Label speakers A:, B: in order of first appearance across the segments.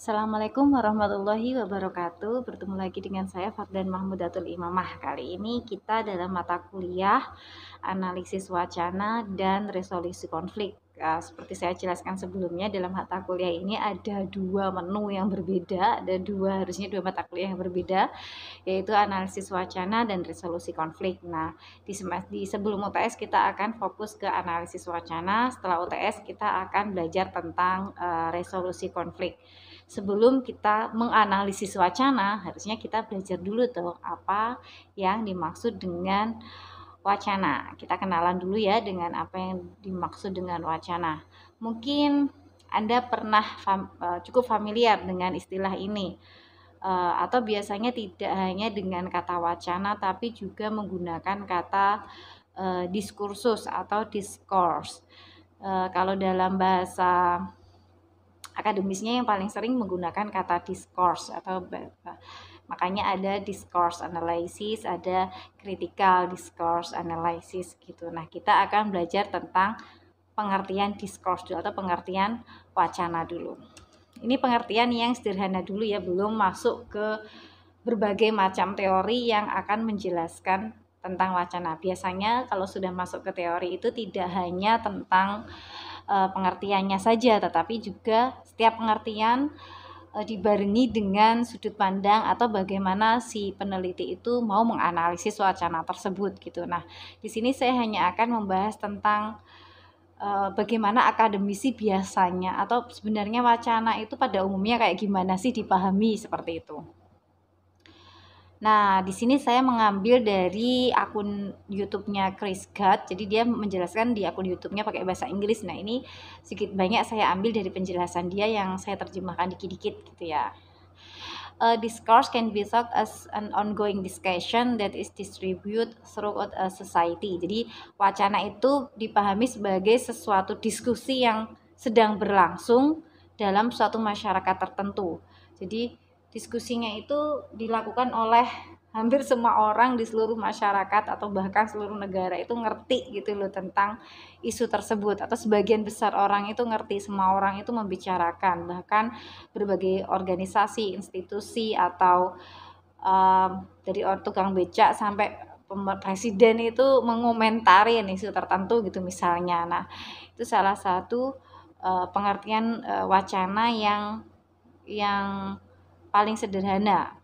A: Assalamualaikum warahmatullahi wabarakatuh. Bertemu lagi dengan saya Fardan Mahmudatul Imamah. Kali ini kita dalam mata kuliah analisis wacana dan resolusi konflik. Seperti saya jelaskan sebelumnya, dalam mata kuliah ini ada dua menu yang berbeda, harusnya dua mata kuliah yang berbeda, yaitu analisis wacana dan resolusi konflik. Nah, di sebelum UTS kita akan fokus ke analisis wacana, setelah UTS kita akan belajar tentang resolusi konflik. Sebelum kita menganalisis wacana, harusnya kita belajar dulu tuh apa yang dimaksud dengan wacana. Kita kenalan dulu ya dengan apa yang dimaksud dengan wacana. Mungkin Anda pernah cukup familiar dengan istilah ini, atau biasanya tidak hanya dengan kata wacana tapi juga menggunakan kata diskursus atau discourse. Kalau dalam bahasa akademisnya yang paling sering menggunakan kata discourse atau makanya ada discourse analysis, ada critical discourse analysis gitu. Nah, kita akan belajar tentang pengertian discourse dulu atau pengertian wacana dulu. Ini pengertian yang sederhana dulu ya, belum masuk ke berbagai macam teori yang akan menjelaskan tentang wacana. Biasanya kalau sudah masuk ke teori itu tidak hanya tentang pengertiannya saja, tetapi juga setiap pengertian dibarengi dengan sudut pandang atau bagaimana si peneliti itu mau menganalisis wacana tersebut gitu. Nah, di sini saya hanya akan membahas tentang bagaimana akademisi biasanya atau sebenarnya wacana itu pada umumnya kayak gimana sih dipahami seperti itu. Nah, di sini saya mengambil dari akun YouTube-nya Chris Gadd. Jadi dia menjelaskan di akun YouTube-nya pakai bahasa Inggris. Nah, ini sedikit banyak saya ambil dari penjelasan dia yang saya terjemahkan dikit-dikit gitu ya. A discourse can be thought as an ongoing discussion that is distributed throughout a society. Jadi, wacana itu dipahami sebagai sesuatu diskusi yang sedang berlangsung dalam suatu masyarakat tertentu. Jadi, diskusinya itu dilakukan oleh hampir semua orang di seluruh masyarakat atau bahkan seluruh negara itu ngerti gitu loh tentang isu tersebut, atau sebagian besar orang itu ngerti, semua orang itu membicarakan, bahkan berbagai organisasi, institusi, atau dari tukang becak sampai presiden itu mengomentarin isu tertentu gitu misalnya. Nah, itu salah satu pengertian wacana yang paling sederhana.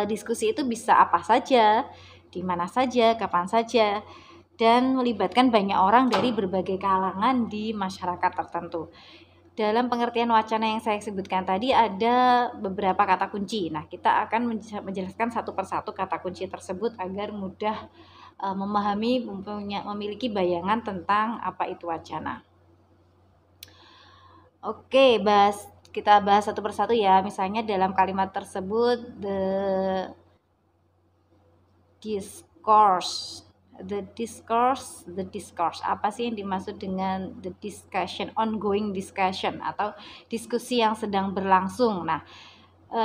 A: Diskusi itu bisa apa saja, di mana saja, kapan saja, dan melibatkan banyak orang dari berbagai kalangan di masyarakat tertentu. Dalam pengertian wacana yang saya sebutkan tadi ada beberapa kata kunci. Nah, kita akan menjelaskan satu persatu kata kunci tersebut agar mudah memahami, memiliki bayangan tentang apa itu wacana. Oke, kita bahas satu persatu ya. Misalnya dalam kalimat tersebut, the discourse. Apa sih yang dimaksud dengan the discussion, ongoing discussion atau diskusi yang sedang berlangsung. Nah,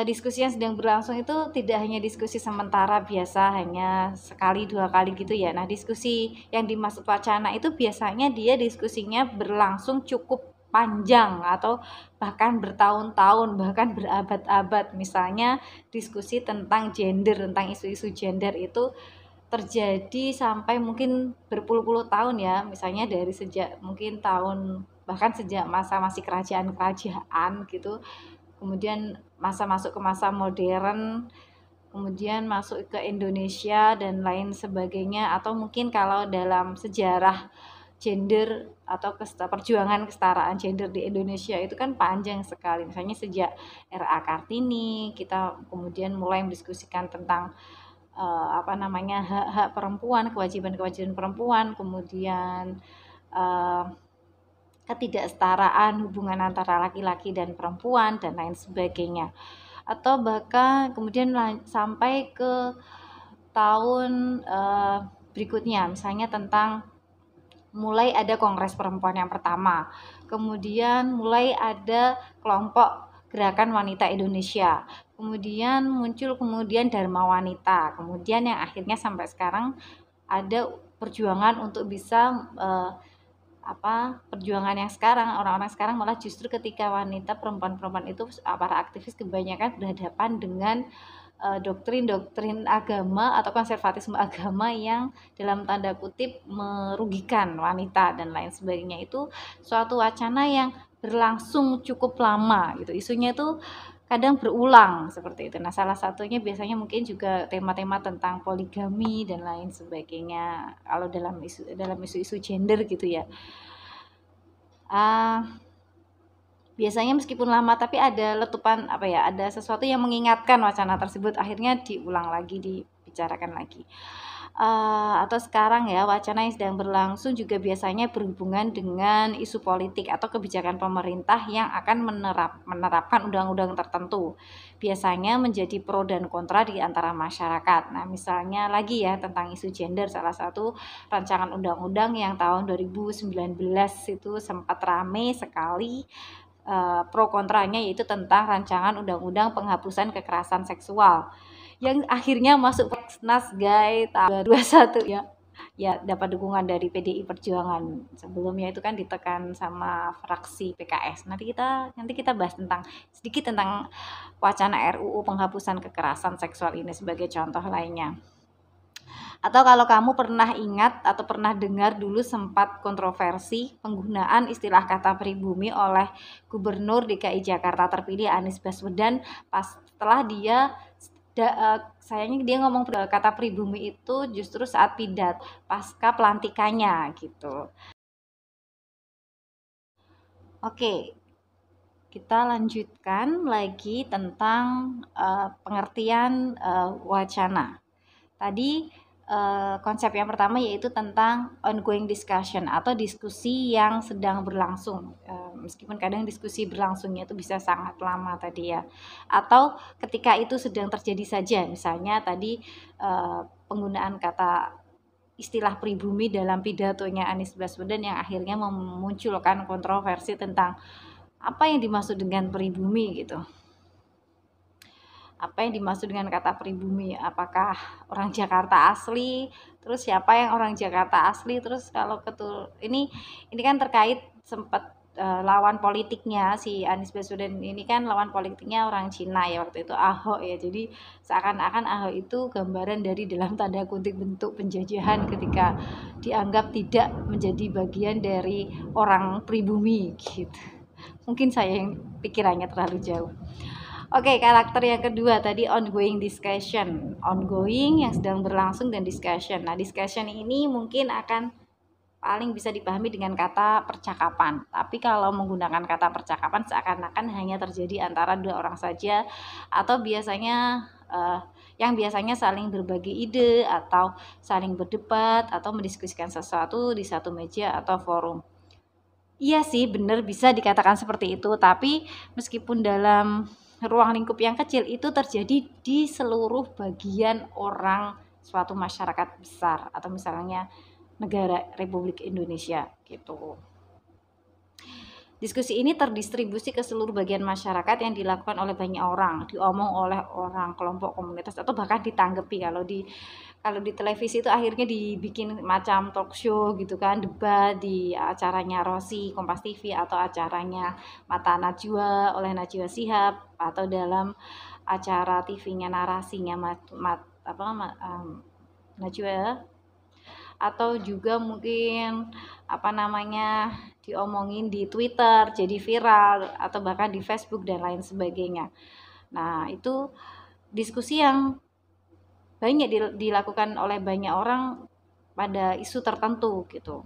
A: diskusi yang sedang berlangsung itu tidak hanya diskusi sementara biasa hanya sekali dua kali gitu ya. Nah, diskusi yang dimaksud wacana itu biasanya dia diskusinya berlangsung cukup panjang atau bahkan bertahun-tahun, bahkan berabad-abad. Misalnya diskusi tentang gender, tentang isu-isu gender itu terjadi sampai mungkin berpuluh-puluh tahun ya, misalnya dari sejak mungkin bahkan sejak masa masih kerajaan-kerajaan gitu, kemudian masuk ke masa modern, kemudian masuk ke Indonesia dan lain sebagainya, atau mungkin kalau dalam sejarah gender atau perjuangan kesetaraan gender di Indonesia itu kan panjang sekali, misalnya sejak RA Kartini kita kemudian mulai mendiskusikan tentang hak-hak perempuan, kewajiban-kewajiban perempuan, kemudian ketidaksetaraan hubungan antara laki-laki dan perempuan dan lain sebagainya. Atau bahkan kemudian sampai ke tahun berikutnya, misalnya tentang mulai ada Kongres Perempuan yang pertama, kemudian mulai ada kelompok Gerakan Wanita Indonesia, kemudian muncul Dharma Wanita, kemudian yang akhirnya sampai sekarang ada perjuangan untuk bisa perjuangan yang sekarang, orang-orang sekarang malah justru ketika wanita perempuan-perempuan itu para aktivis kebanyakan berhadapan dengan doktrin-doktrin agama atau konservatisme agama yang dalam tanda kutip merugikan wanita dan lain sebagainya. Itu suatu wacana yang berlangsung cukup lama gitu. Isunya itu kadang berulang seperti itu. Nah, salah satunya biasanya mungkin juga tema-tema tentang poligami dan lain sebagainya. Kalau dalam isu-isu gender gitu ya. Biasanya meskipun lama tapi ada letupan ada sesuatu yang mengingatkan wacana tersebut, akhirnya diulang lagi, dibicarakan lagi. Atau sekarang ya, wacana yang sedang berlangsung juga biasanya berhubungan dengan isu politik atau kebijakan pemerintah yang akan menerapkan undang-undang tertentu. Biasanya menjadi pro dan kontra di antara masyarakat. Nah, misalnya lagi ya tentang isu gender, salah satu rancangan undang-undang yang tahun 2019 itu sempat rame sekali pro kontranya, yaitu tentang rancangan undang-undang penghapusan kekerasan seksual yang akhirnya masuk Prolegnas guys tahun 2021 ya. Ya dapat dukungan dari PDI Perjuangan. Sebelumnya itu kan ditekan sama fraksi PKS. Nanti kita bahas sedikit tentang wacana RUU penghapusan kekerasan seksual ini sebagai contoh lainnya. Atau kalau kamu pernah ingat atau pernah dengar dulu sempat kontroversi penggunaan istilah kata pribumi oleh Gubernur DKI Jakarta terpilih Anies Baswedan setelah sayangnya dia ngomong kata pribumi itu justru saat pidato pasca pelantikannya gitu. Oke, kita lanjutkan lagi tentang pengertian wacana. Tadi konsep yang pertama yaitu tentang ongoing discussion atau diskusi yang sedang berlangsung, meskipun kadang diskusi berlangsungnya itu bisa sangat lama tadi ya, atau ketika itu sedang terjadi saja, misalnya tadi penggunaan kata istilah pribumi dalam pidatonya Anies Baswedan yang akhirnya memunculkan kontroversi tentang apa yang dimaksud dengan pribumi gitu. Apa yang dimaksud dengan kata pribumi? Apakah orang Jakarta asli? Terus siapa yang orang Jakarta asli? Terus kalau ini kan terkait sempat lawan politiknya si Anies Baswedan ini kan lawan politiknya orang Cina ya waktu itu, Ahok ya. Jadi seakan-akan Ahok itu gambaran dari dalam tanda kutip bentuk penjajahan ketika dianggap tidak menjadi bagian dari orang pribumi gitu. Mungkin saya yang pikirannya terlalu jauh. Oke, karakter yang kedua tadi ongoing discussion. Ongoing yang sedang berlangsung dan discussion. Nah, discussion ini mungkin akan paling bisa dipahami dengan kata percakapan. Tapi kalau menggunakan kata percakapan seakan-akan hanya terjadi antara dua orang saja, atau yang biasanya saling berbagi ide atau saling berdebat atau mendiskusikan sesuatu di satu meja atau forum. Iya sih, benar bisa dikatakan seperti itu, tapi meskipun dalam ruang lingkup yang kecil itu terjadi di seluruh bagian orang suatu masyarakat besar atau misalnya negara Republik Indonesia gitu. Diskusi ini terdistribusi ke seluruh bagian masyarakat yang dilakukan oleh banyak orang, diomong oleh orang, kelompok, komunitas, atau bahkan ditanggapi. Kalau di televisi itu akhirnya dibikin macam talk show gitu kan, debat di acaranya Rosi, Kompas TV, atau acaranya Mata Najwa oleh Najwa Shihab, atau dalam acara TV-nya narasinya Najwa, atau juga mungkin diomongin di Twitter jadi viral atau bahkan di Facebook dan lain sebagainya. Nah, itu diskusi yang banyak dilakukan oleh banyak orang pada isu tertentu gitu.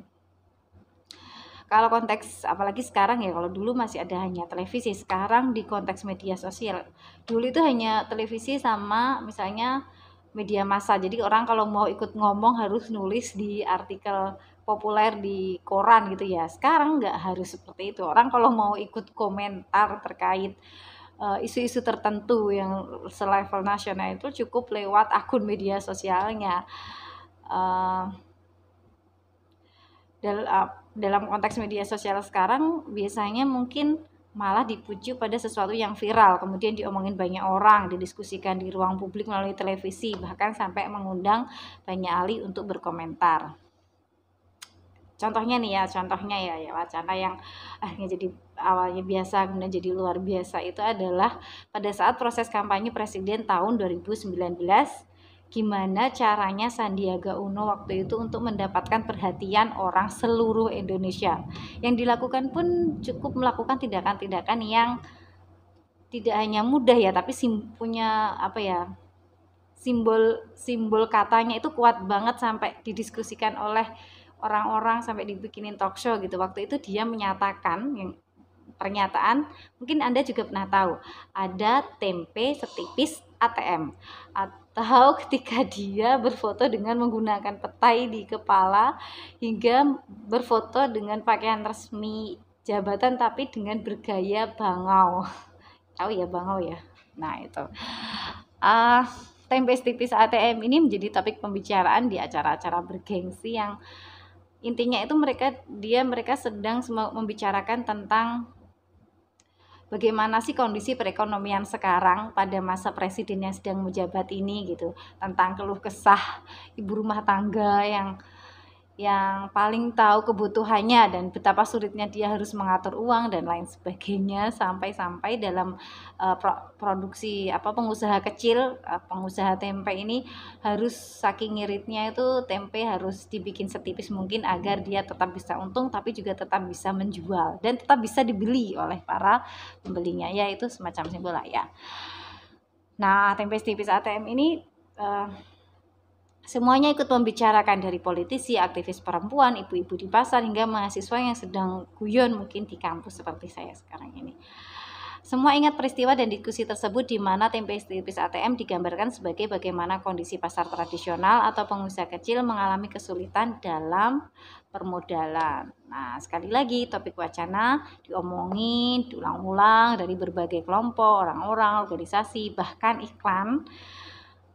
A: Kalau konteks apalagi sekarang ya, kalau dulu masih ada hanya televisi, sekarang di konteks media sosial. Dulu itu hanya televisi sama misalnya media massa. Jadi orang kalau mau ikut ngomong harus nulis di artikel populer di koran gitu ya. Sekarang nggak harus seperti itu. Orang kalau mau ikut komentar terkait isu-isu tertentu yang selevel nasional itu cukup lewat akun media sosialnya. Dalam konteks media sosial sekarang biasanya mungkin malah dipuju pada sesuatu yang viral, kemudian diomongin banyak orang, didiskusikan di ruang publik melalui televisi, bahkan sampai mengundang banyak ahli untuk berkomentar. contohnya nih ya, contohnya ya wacana yang akhirnya jadi awalnya biasa kemudian jadi luar biasa itu adalah pada saat proses kampanye presiden tahun 2019, gimana caranya Sandiaga Uno waktu itu untuk mendapatkan perhatian orang seluruh Indonesia. Yang dilakukan pun cukup melakukan tindakan-tindakan yang tidak hanya mudah ya, tapi punya apa ya, simbol katanya itu kuat banget sampai didiskusikan oleh orang-orang, sampai dibikinin talk show gitu. Waktu itu dia menyatakan yang pernyataan, mungkin Anda juga pernah tahu, ada tempe setipis ATM. Atau ketika dia berfoto dengan menggunakan petai di kepala, hingga berfoto dengan pakaian resmi jabatan tapi dengan bergaya bangau. Tahu ya bangau ya? Nah itu. Tempe setipis ATM ini menjadi topik pembicaraan di acara-acara bergengsi yang intinya itu mereka sedang membicarakan tentang bagaimana sih kondisi perekonomian sekarang pada masa presiden yang sedang menjabat ini gitu, tentang keluh kesah ibu rumah tangga yang paling tahu kebutuhannya dan betapa sulitnya dia harus mengatur uang dan lain sebagainya, sampai dalam produksi pengusaha kecil, pengusaha tempe ini harus saking ngiritnya itu tempe harus dibikin setipis mungkin agar dia tetap bisa untung tapi juga tetap bisa menjual dan tetap bisa dibeli oleh para pembelinya, ya itu semacam simbol lah ya. Nah, tempe setipis ATM ini semuanya ikut membicarakan, dari politisi, aktivis perempuan, ibu-ibu di pasar, hingga mahasiswa yang sedang guyon mungkin di kampus seperti saya sekarang ini. Semua ingat peristiwa dan diskusi tersebut di mana tempe setipis ATM digambarkan sebagai bagaimana kondisi pasar tradisional atau pengusaha kecil mengalami kesulitan dalam permodalan. Nah, sekali lagi topik wacana diomongin, diulang-ulang dari berbagai kelompok, orang-orang, organisasi, bahkan iklan,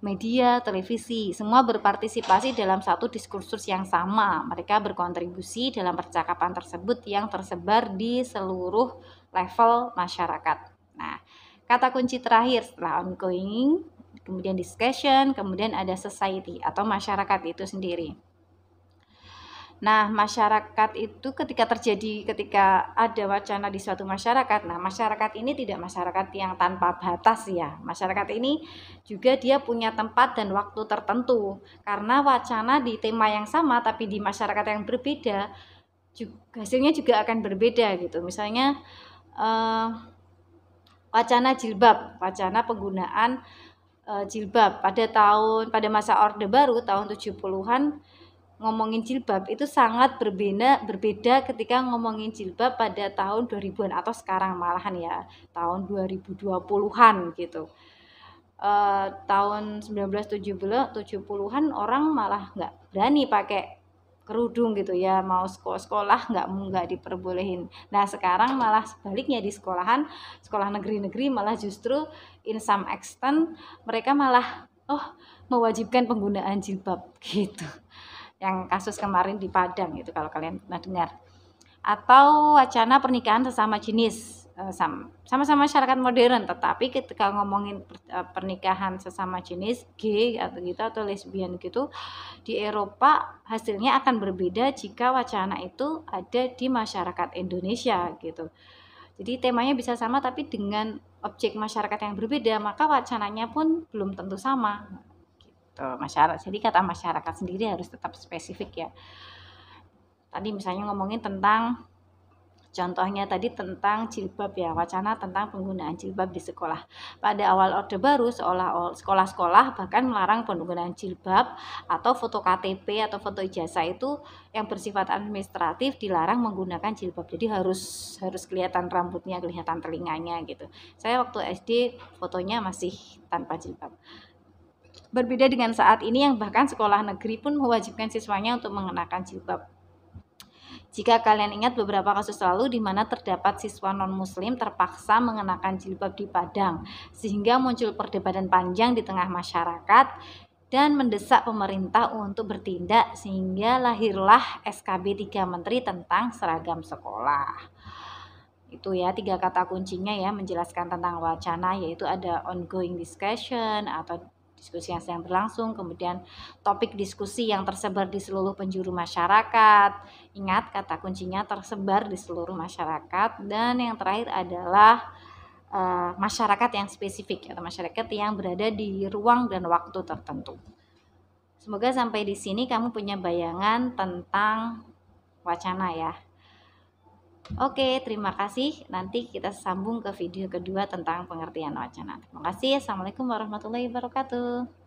A: media, televisi, semua berpartisipasi dalam satu diskursus yang sama. Mereka berkontribusi dalam percakapan tersebut yang tersebar di seluruh level masyarakat. Nah, kata kunci terakhir setelah ongoing, kemudian discussion, kemudian ada society atau masyarakat itu sendiri. Nah, masyarakat itu ketika ada wacana di suatu masyarakat, nah masyarakat ini tidak masyarakat yang tanpa batas ya. Masyarakat ini juga dia punya tempat dan waktu tertentu. Karena wacana di tema yang sama tapi di masyarakat yang berbeda, hasilnya juga akan berbeda gitu. Misalnya wacana jilbab, wacana penggunaan jilbab pada masa Orde Baru tahun 70-an, ngomongin jilbab itu sangat berbeda ketika ngomongin jilbab pada tahun 2000-an atau sekarang malahan ya tahun 2020-an gitu. Tahun 1970-an orang malah nggak berani pakai kerudung gitu ya, mau sekolah nggak diperbolehin. Nah sekarang malah sebaliknya, di sekolah negeri-negeri malah justru in some extent mereka malah mewajibkan penggunaan jilbab gitu. Yang kasus kemarin di Padang itu kalau kalian pernah dengar. Atau wacana pernikahan sesama jenis, sama-sama masyarakat modern, tetapi ketika ngomongin pernikahan sesama jenis gay atau gitu atau lesbian gitu di Eropa, hasilnya akan berbeda jika wacana itu ada di masyarakat Indonesia gitu. Jadi temanya bisa sama tapi dengan objek masyarakat yang berbeda, maka wacananya pun belum tentu sama. Masyarakat, jadi kata masyarakat sendiri harus tetap spesifik ya. Tadi misalnya ngomongin tentang contohnya tadi tentang jilbab ya, wacana tentang penggunaan jilbab di sekolah. Pada awal Orde Baru sekolah-sekolah bahkan melarang penggunaan jilbab atau foto KTP atau foto ijazah itu yang bersifat administratif dilarang menggunakan jilbab. Jadi harus kelihatan rambutnya, kelihatan telinganya gitu. Saya waktu SD fotonya masih tanpa jilbab. Berbeda dengan saat ini yang bahkan sekolah negeri pun mewajibkan siswanya untuk mengenakan jilbab. Jika kalian ingat beberapa kasus lalu di mana terdapat siswa non-muslim terpaksa mengenakan jilbab di Padang, sehingga muncul perdebatan panjang di tengah masyarakat dan mendesak pemerintah untuk bertindak, sehingga lahirlah SKB 3 Menteri tentang seragam sekolah. Itu ya 3 kata kuncinya ya menjelaskan tentang wacana, yaitu ada ongoing discussion atau diskusi yang sedang berlangsung, kemudian topik diskusi yang tersebar di seluruh penjuru masyarakat. Ingat, kata kuncinya tersebar di seluruh masyarakat. Dan yang terakhir adalah masyarakat yang spesifik atau masyarakat yang berada di ruang dan waktu tertentu. Semoga sampai di sini kamu punya bayangan tentang wacana ya. Oke, terima kasih. Nanti kita sambung ke video kedua tentang pengertian wacana. Terima kasih. Assalamualaikum warahmatullahi wabarakatuh.